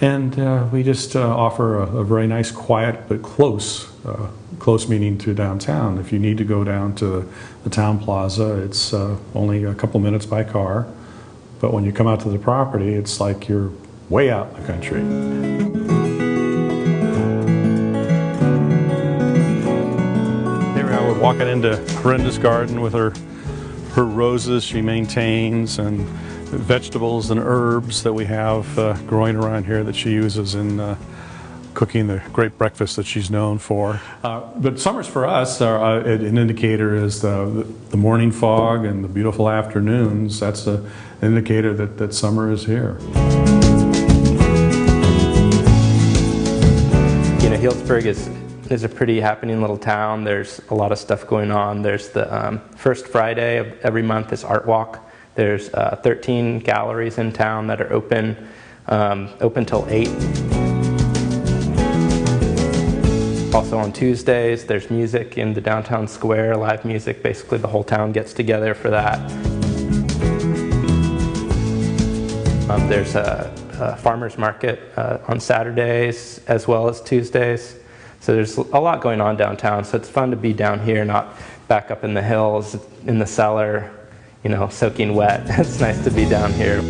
And we just offer a very nice, quiet, but close meaning to downtown. If you need to go down to the town plaza, it's only a couple minutes by car. But when you come out to the property, it's like you're way out in the country. Here we are, we're walking into Brenda's garden with her roses she maintains, and vegetables and herbs that we have growing around here that she uses in cooking the great breakfast that she's known for. But summers for us are an indicator is the morning fog and the beautiful afternoons. That's an indicator that summer is here. You know, Healdsburg is a pretty happening little town. There's a lot of stuff going on. There's the first Friday of every month is Art Walk. There's 13 galleries in town that are open till 8. Also on Tuesdays, there's music in the downtown square, live music. Basically, the whole town gets together for that. There's a farmer's market on Saturdays as well as Tuesdays. So there's a lot going on downtown. So it's fun to be down here, not back up in the hills, in the cellar, you know, soaking wet. It's nice to be down here.